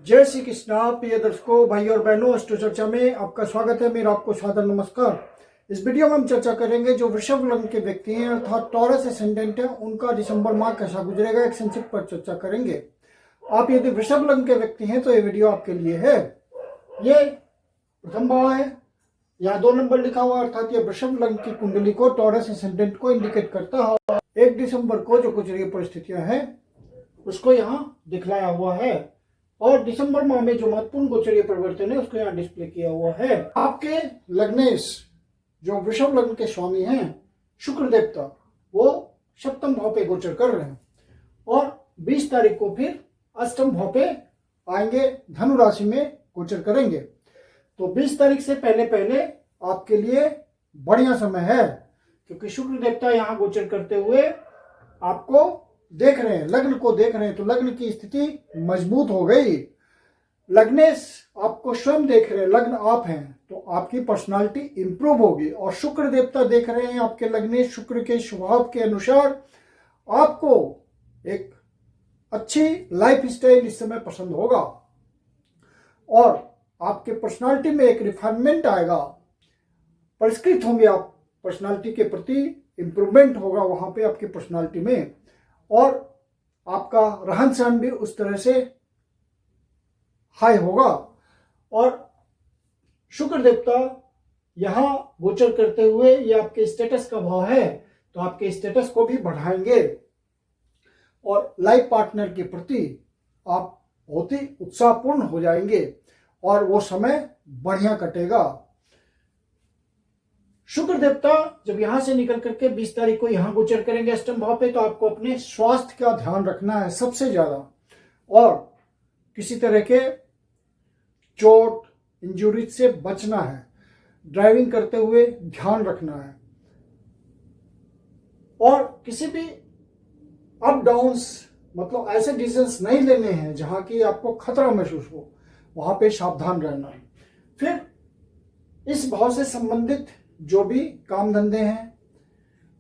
जय श्री कृष्णा। प्रिय दर्शकों, भाई और बहनों, अष्टो चर्चा में आपका स्वागत है। मेरा आपको सादर नमस्कार। इस वीडियो में हम चर्चा करेंगे जो वृषभ लग्न के व्यक्ति हैं अर्थात टॉरस एसेंडेंट है, उनका दिसंबर माह कैसा गुजरेगा, एक संक्षिप्त पर चर्चा करेंगे। आप यदि वृषभ लग्न के व्यक्ति हैं तो ये वीडियो आपके लिए है। ये प्रथम भाव है, यहाँ 2 नंबर लिखा हुआ, अर्थात ये वृषभ लग्न की कुंडली को, टॉरस एसेंडेंट को इंडिकेट करता है। 1 दिसंबर को जो गुजरी परिस्थितियां हैं उसको यहाँ दिखलाया हुआ है और दिसंबर माह में जो महत्वपूर्ण गोचरीय परिवर्तन है उसको यहाँ डिस्प्ले किया हुआ है। आपके लग्नेश जो वृषभ लग्न के स्वामी हैं शुक्र देवता, वो सप्तम भाव पे गोचर कर रहे हैं और 20 तारीख को फिर अष्टम भाव पे आएंगे, धनु राशि में गोचर करेंगे। तो 20 तारीख से पहले पहले आपके लिए बढ़िया समय है, क्योंकि शुक्र देवता यहाँ गोचर करते हुए आपको देख रहे हैं, लग्न को देख रहे हैं, तो लग्न की स्थिति मजबूत हो गई। लग्नेश आपको स्वयं देख रहे हैं, लग्न आप हैं, तो आपकी पर्सनालिटी इंप्रूव होगी। और शुक्र देवता देख रहे हैं आपके लग्नेश, शुक्र के स्वभाव के अनुसार आपको एक अच्छी लाइफ स्टाइल इस समय पसंद होगा और आपके पर्सनालिटी में एक रिफाइनमेंट आएगा, परिष्कृत होंगे आप, पर्सनालिटी के प्रति इंप्रूवमेंट होगा वहां पे आपकी पर्सनालिटी में, और आपका रहन सहन भी उस तरह से हाई होगा। और शुक्र देवता यहां गोचर करते हुए ये आपके स्टेटस का भाव है, तो आपके स्टेटस को भी बढ़ाएंगे और लाइफ पार्टनर के प्रति आप बहुत ही उत्साहपूर्ण हो जाएंगे और वो समय बढ़िया कटेगा। शुक्र देवता जब यहां से निकल करके 20 तारीख को यहां गोचर करेंगे अष्टम भाव पे, तो आपको अपने स्वास्थ्य का ध्यान रखना है सबसे ज्यादा, और किसी तरह के चोट इंजुरी से बचना है, ड्राइविंग करते हुए ध्यान रखना है, और किसी भी अप डाउन्स मतलब ऐसे डिसीजंस नहीं लेने हैं जहां की आपको खतरा महसूस हो, वहां पे सावधान रहना है। फिर इस भाव से संबंधित जो भी काम धंधे हैं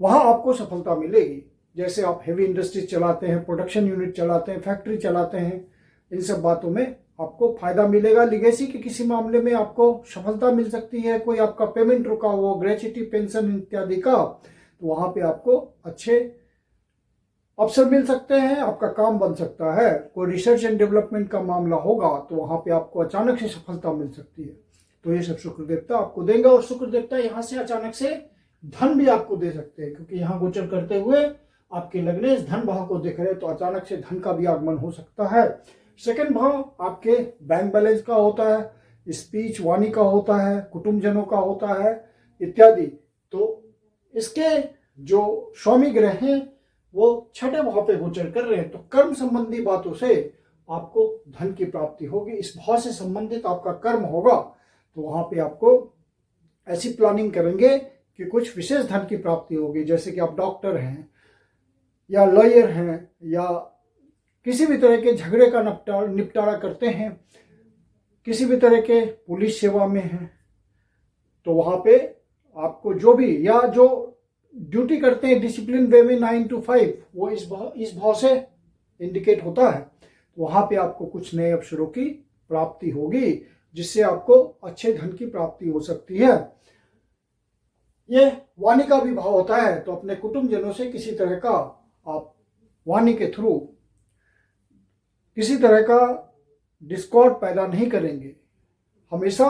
वहां आपको सफलता मिलेगी। जैसे आप हेवी इंडस्ट्रीज चलाते हैं, प्रोडक्शन यूनिट चलाते हैं, फैक्ट्री चलाते हैं, इन सब बातों में आपको फायदा मिलेगा। लिगेसी के किसी मामले में आपको सफलता मिल सकती है, कोई आपका पेमेंट रुका हुआ, ग्रेच्युटी, पेंशन इत्यादि का, तो वहां पे आपको अच्छे अवसर मिल सकते हैं, आपका काम बन सकता है। कोई रिसर्च एंड डेवलपमेंट का मामला होगा तो वहां पे आपको अचानक से सफलता मिल सकती है। तो ये सब शुक्र देवता आपको देंगे, और शुक्र देवता यहाँ से अचानक से धन भी आपको दे सकते हैं, क्योंकि यहाँ गोचर करते हुए आपके लग्नेश धन भाव को देख रहे हैं, तो अचानक से धन का भी आगमन हो सकता है। सेकंड भाव आपके बैंक बैलेंस का होता है, स्पीच वाणी का होता है, कुटुंबजनों का होता है इत्यादि। तो इसके जो स्वामी ग्रह हैं वो 6ठे भाव पे गोचर कर रहे हैं, तो कर्म संबंधी बातों से आपको धन की प्राप्ति होगी। इस भाव से संबंधित आपका कर्म होगा, तो वहां पे आपको ऐसी प्लानिंग करेंगे कि कुछ विशेष धन की प्राप्ति होगी। जैसे कि आप डॉक्टर हैं या लॉयर हैं या किसी भी तरह के झगड़े का निपटारा करते हैं, किसी भी तरह के पुलिस सेवा में हैं, तो वहां पे आपको जो भी, या जो ड्यूटी करते हैं डिसिप्लिन वे में 9 to 5, वो इस भाव से इंडिकेट होता है। तो वहां पे आपको कुछ नए अवसरों की प्राप्ति होगी, जिससे आपको अच्छे धन की प्राप्ति हो सकती है। ये वाणी का भी भाव होता है, तो अपने कुटुंबजनों से किसी तरह का आप वाणी के थ्रू किसी तरह का डिस्कॉर्ड पैदा नहीं करेंगे, हमेशा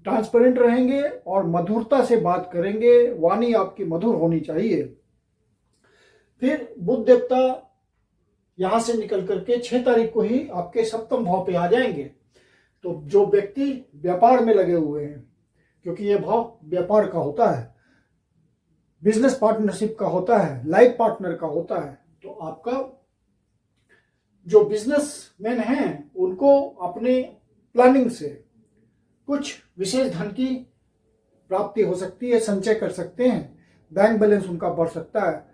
ट्रांसपेरेंट रहेंगे और मधुरता से बात करेंगे, वाणी आपकी मधुर होनी चाहिए। फिर बुध देवता यहां से निकल करके 6 तारीख को ही आपके सप्तम भाव पे आ जाएंगे। तो जो व्यक्ति व्यापार में लगे हुए हैं, क्योंकि ये भाव व्यापार का होता है, बिजनेस पार्टनरशिप का होता है, लाइफ पार्टनर का होता है, तो आपका जो बिजनेसमैन हैं उनको अपने प्लानिंग से कुछ विशेष धन की प्राप्ति हो सकती है, संचय कर सकते हैं, बैंक बैलेंस उनका बढ़ सकता है,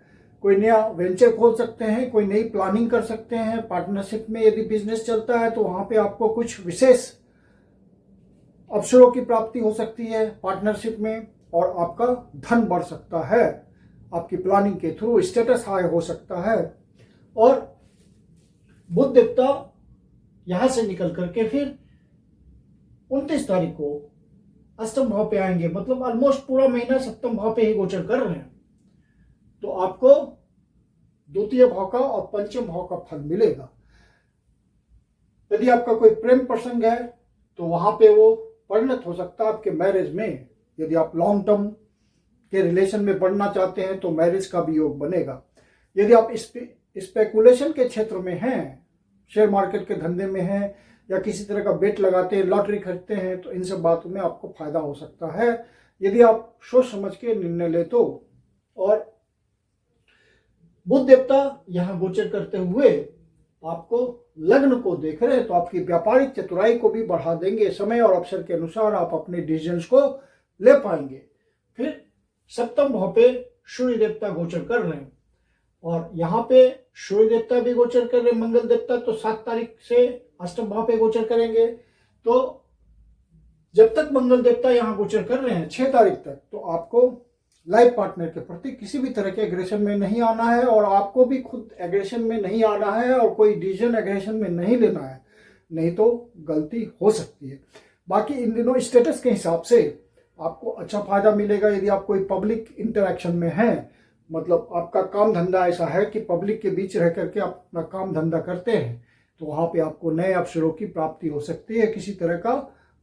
कोई नया वेंचर खोल सकते हैं, कोई नई प्लानिंग कर सकते हैं। पार्टनरशिप में यदि बिजनेस चलता है तो वहां पे आपको कुछ विशेष अवसरों की प्राप्ति हो सकती है पार्टनरशिप में, और आपका धन बढ़ सकता है आपकी प्लानिंग के थ्रू, स्टेटस हाई हो सकता है। और बुध देवता यहां से निकल करके फिर 29 तारीख को अष्टम भाव पे आएंगे, मतलब ऑलमोस्ट पूरा महीना सप्तम भाव पे ही गोचर कर रहे हैं। तो आपको द्वितीय भाव का और पंचम भाव का फल मिलेगा। यदि आपका कोई प्रेम प्रसंग है तो वहां पे वो परिणत हो सकता है आपके मैरिज में। यदि आप लॉन्ग टर्म के रिलेशन में बढ़ना चाहते हैं तो मैरिज का भी योग बनेगा। यदि आप स्पेकुलेशन के क्षेत्र में हैं, शेयर मार्केट के धंधे में हैं, या किसी तरह का बेट लगाते हैं, लॉटरी खरीदते हैं, तो इन सब बातों में आपको फायदा हो सकता है यदि आप सोच समझ के निर्णय ले तो। और बुध देवता यहां गोचर करते हुए आपको लग्न को देख रहे हैं, तो आपकी व्यापारिक चतुराई को भी बढ़ा देंगे। समय और अवसर के अनुसार आप अपने डिसीजंस को ले पाएंगे। फिर सप्तम भाव पे सूर्य देवता गोचर कर रहे हैं, और यहाँ पे सूर्य देवता भी गोचर कर रहे हैं। मंगल देवता तो 7 तारीख से अष्टम भाव पे गोचर करेंगे। तो जब तक मंगल देवता यहाँ गोचर कर रहे हैं 6 तारीख तक, तो आपको लाइफ पार्टनर के प्रति किसी भी तरह के एग्रेशन में नहीं आना है, और आपको भी खुद एग्रेशन में नहीं आना है, और कोई डिसीजन एग्रेशन में नहीं लेना है, नहीं तो गलती हो सकती है। बाकी इन दिनों स्टेटस के हिसाब से आपको अच्छा फायदा मिलेगा। यदि आप कोई पब्लिक इंटरेक्शन में हैं, मतलब आपका काम धंधा ऐसा है कि पब्लिक के बीच रह करके आप अपना काम धंधा करते हैं, तो वहां पे आपको नए अवसरों की प्राप्ति हो सकती है। किसी तरह का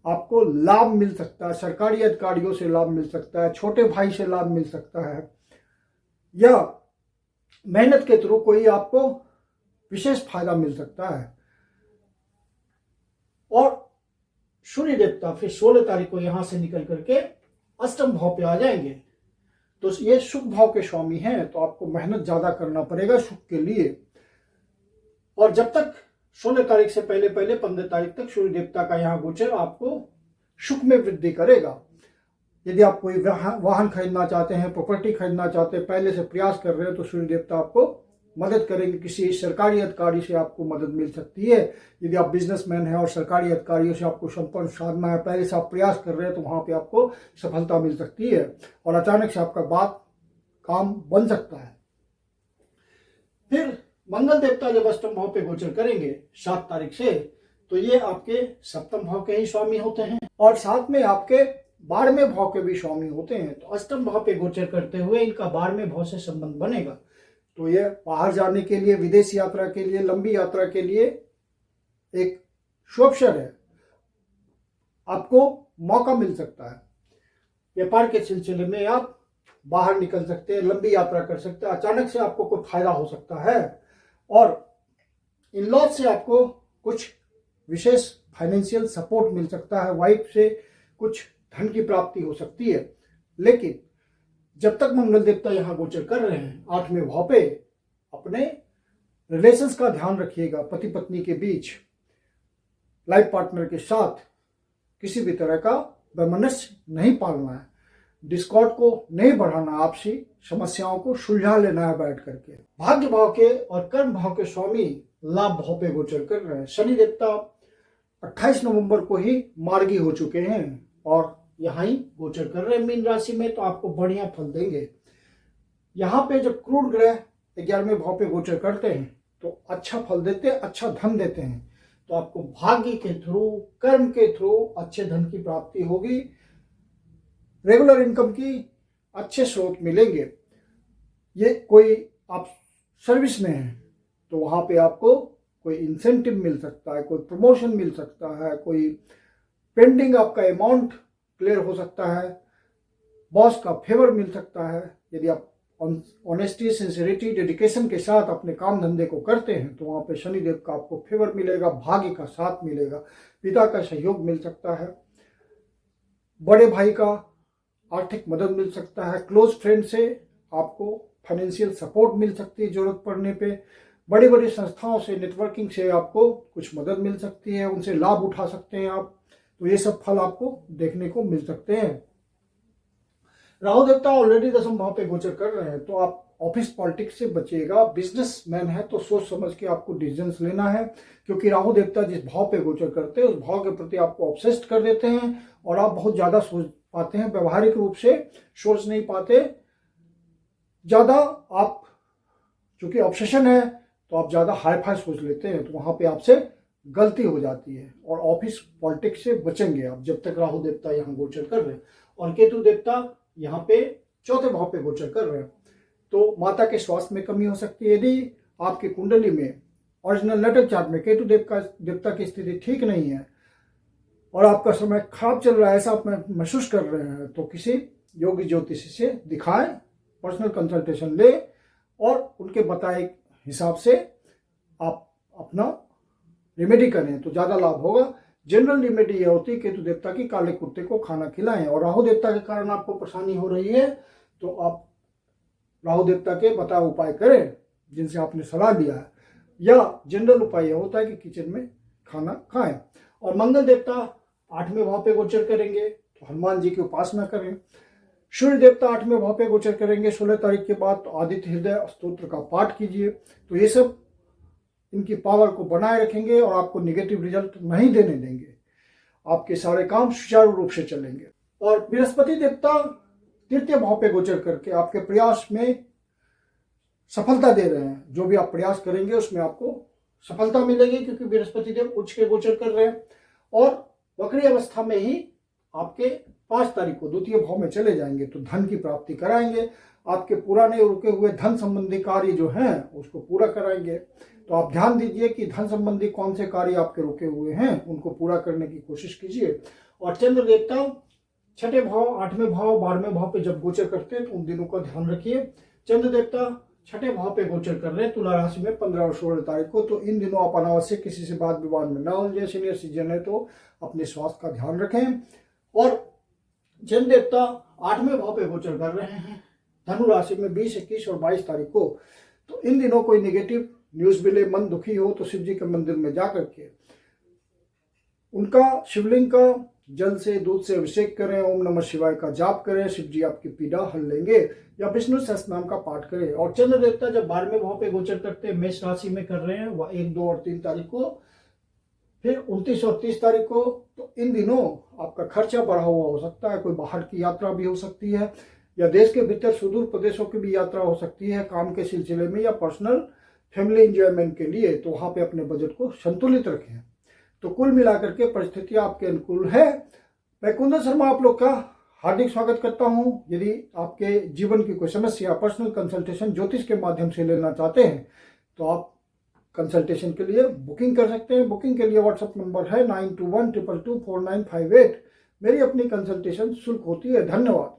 आपको लाभ मिल सकता है, सरकारी अधिकारियों से लाभ मिल सकता है, छोटे भाई से लाभ मिल सकता है, या मेहनत के थ्रू कोई आपको विशेष फायदा मिल सकता है। और सूर्य देवता फिर 16 तारीख को यहां से निकल करके अष्टम भाव पे आ जाएंगे। तो ये सुख भाव के स्वामी हैं, तो आपको मेहनत ज्यादा करना पड़ेगा सुख के लिए। और जब तक 16 तारीख से पहले 15 तारीख तक सूर्य देवता का यहाँ गोचर आपको सुख में वृद्धि करेगा। यदि आप कोई वाहन खरीदना चाहते हैं, प्रॉपर्टी खरीदना चाहते हैं, पहले से प्रयास कर रहे हैं, तो सूर्य देवता आपको मदद करेंगे। किसी सरकारी अधिकारी से आपको मदद मिल सकती है। यदि आप बिजनेसमैन हैं और सरकारी अधिकारियों से आपको संपर्क साधना है, पहले से आप प्रयास कर रहे हैं, तो वहां पे आपको सफलता मिल सकती है, और अचानक से आपका बात काम बन सकता है। फिर मंगल देवता जब अष्टम भाव पे गोचर करेंगे 7 तारीख से, तो ये आपके सप्तम भाव के ही स्वामी होते हैं, और साथ में आपके 12वें भाव के भी स्वामी होते हैं। तो अष्टम भाव पे गोचर करते हुए इनका 12वें भाव से संबंध बनेगा। तो ये बाहर जाने के लिए, विदेश यात्रा के लिए, लंबी यात्रा के लिए एक शुभ अवसर है। आपको मौका मिल सकता है। व्यापार के सिलसिले में आप बाहर निकल सकते हैं, लंबी यात्रा कर सकते हैं, अचानक से आपको कोई फायदा हो सकता है। और इन लॉज से आपको कुछ विशेष फाइनेंशियल सपोर्ट मिल सकता है, वाइफ से कुछ धन की प्राप्ति हो सकती है। लेकिन जब तक मंगल देवता यहाँ गोचर कर रहे हैं 8वें भाव पे, अपने रिलेशंस का ध्यान रखिएगा। पति पत्नी के बीच, लाइफ पार्टनर के साथ किसी भी तरह का वैमनस्य नहीं पालना है, डिस्कॉर्ड को नहीं बढ़ाना, आपसी समस्याओं को सुलझा लेना है बैठ करके। भाग्य भाव के और कर्म भाव के स्वामी लाभ भाव पे गोचर कर रहे हैं। शनि देवता 28 नवंबर को ही मार्गी हो चुके हैं और यहाँ ही गोचर कर रहे हैं मीन राशि में, तो आपको बढ़िया फल देंगे। यहाँ पे जब क्रूर ग्रह 11वें भाव पे गोचर करते हैं तो अच्छा फल देते हैं, अच्छा धन देते हैं। तो आपको भाग्य के थ्रू, कर्म के थ्रू अच्छे धन की प्राप्ति होगी, रेगुलर इनकम की अच्छे स्रोत मिलेंगे। ये कोई आप सर्विस में हैं तो वहां पे आपको कोई इंसेंटिव मिल सकता है, कोई प्रमोशन मिल सकता है, कोई पेंडिंग आपका अमाउंट क्लियर हो सकता है, बॉस का फेवर मिल सकता है। यदि आप ऑनेस्टी, सिंसियरिटी, डेडिकेशन के साथ अपने काम धंधे को करते हैं तो वहां पे शनिदेव का आपको फेवर मिलेगा, भाग्य का साथ मिलेगा, पिता का सहयोग मिल सकता है, बड़े भाई का आर्थिक मदद मिल सकता है, क्लोज फ्रेंड से आपको फाइनेंशियल सपोर्ट मिल सकती है जरूरत पड़ने पे, बड़ी बड़ी संस्थाओं से, नेटवर्किंग से आपको कुछ मदद मिल सकती है, उनसे लाभ उठा सकते हैं आप। तो ये सब फल आपको देखने को मिल सकते हैं। राहु देवता ऑलरेडी 10वें भाव पे गोचर कर रहे हैं, तो आप ऑफिस पॉलिटिक्स से बचिएगा। बिजनेसमैन है तो सोच समझ के आपको डिसीजंस लेना है, क्योंकि राहु देवता जिस भाव पे गोचर करते हैं उस भाव के प्रति आपको ऑब्सेस्ड कर देते हैं और आप बहुत ज्यादा सोच पाते हैं, व्यवहारिक रूप से सोच नहीं पाते ज्यादा। आप चूंकि ऑब्सेशन है तो आप ज्यादा हाई फाई सोच लेते हैं, तो वहां पे आपसे गलती हो जाती है और ऑफिस पॉलिटिक्स से बचेंगे आप जब तक राहु देवता यहाँ गोचर कर रहे हैं और केतु देवता यहाँ पे चौथे भाव पे गोचर कर रहे हैं। तो माता के स्वास्थ्य में कमी हो सकती है। यदि आपकी कुंडली में ओरिजिनल नेटल चार्ट में केतु देवता की स्थिति ठीक नहीं है और आपका समय खराब चल रहा है ऐसा आप महसूस कर रहे हैं तो किसी योगी ज्योतिषी से दिखाएं, पर्सनल कंसल्टेशन ले और उनके बताए हिसाब से आप अपना रेमेडी करें तो ज़्यादा लाभ होगा। जनरल रेमेडी यह होती है केतु देवता की काले कुत्ते को खाना खिलाएं और राहु देवता के कारण आपको परेशानी हो रही है तो आप राहु देवता के बताए उपाय करें जिनसे आपने सलाह लिया है, या जनरल उपाय यह होता है कि किचन में खाना खाएं। और मंगल देवता 8वें भाव पे गोचर करेंगे तो हनुमान जी की उपासना करें। सूर्य देवता 8वें भाव पे गोचर करेंगे 16 तारीख के बाद तो आदित्य हृदय स्तोत्र का पाठ कीजिए तो ये सब इनकी पावर को बनाए रखेंगे और आपको नेगेटिव रिजल्ट नहीं देने देंगे, आपके सारे काम सुचारू रूप से चलेंगे। और बृहस्पति देवता 3य भाव पे गोचर करके आपके प्रयास में सफलता दे रहे हैं। जो भी आप प्रयास करेंगे उसमें आपको सफलता मिलेगी क्योंकि बृहस्पति देव उच्च के गोचर कर रहे हैं और वक्री अवस्था में ही आपके 5 तारीख को 2य भाव में चले जाएंगे तो धन की प्राप्ति कराएंगे। आपके पुराने रुके हुए धन संबंधी कार्य जो हैं उसको पूरा कराएंगे। तो आप ध्यान दीजिए कि धन संबंधी कौन से कार्य आपके रुके हुए हैं उनको पूरा करने की कोशिश कीजिए। और चंद्र देवता 6ठे भाव 8वें भाव 12वें भाव पे जब गोचर करते हैं तो उन दिनों का ध्यान रखिए। चंद्र देवता 6ठे भाव पे गोचर कर रहे हैं तुला राशि में 15 और 16 तारीख को, तो इन दिनों आप अनावश्यक किसी से बात विवाद में न उलझे। सीनियर सिटीजन है तो अपने स्वास्थ्य का ध्यान रखें। और चंद्र देवता 8वें भाव पे गोचर कर रहे हैं धनु राशि में 20, 21 और 22 तारीख को, तो इन दिनों कोई नेगेटिव न्यूज मिले, मन दुखी हो तो शिव जी के मंदिर में जा करके उनका शिवलिंग का जल से दूध से अभिषेक करें, ओम नमः शिवाय का जाप करें, शिव जी आपकी पीड़ा हल लेंगे, या विष्णु सहस्त्र नाम का पाठ करें। और चंद्र देवता जब 12वें भाव पे गोचर करते हैं मेष राशि में कर रहे हैं वह 1, 2 और 3 तारीख को, फिर 29 और 30 तारीख को, तो इन दिनों आपका खर्चा बढ़ा हुआ हो सकता है। कोई बाहर की यात्रा भी हो सकती है या देश के भीतर सुदूर प्रदेशों की भी यात्रा हो सकती है काम के सिलसिले में या पर्सनल फैमिली एंजॉयमेंट के लिए, तो वहां पे अपने बजट को संतुलित रखें। तो कुल मिलाकर के परिस्थितियां आपके अनुकूल है। मैं कुंदन शर्मा आप लोग का हार्दिक स्वागत करता हूं। यदि आपके जीवन की कोई समस्या पर्सनल कंसल्टेशन ज्योतिष के माध्यम से लेना चाहते हैं तो आप कंसल्टेशन के लिए बुकिंग कर सकते हैं। बुकिंग के लिए व्हाट्सएप नंबर है 9212224958। मेरी अपनी कंसल्टेशन शुल्क होती है। धन्यवाद।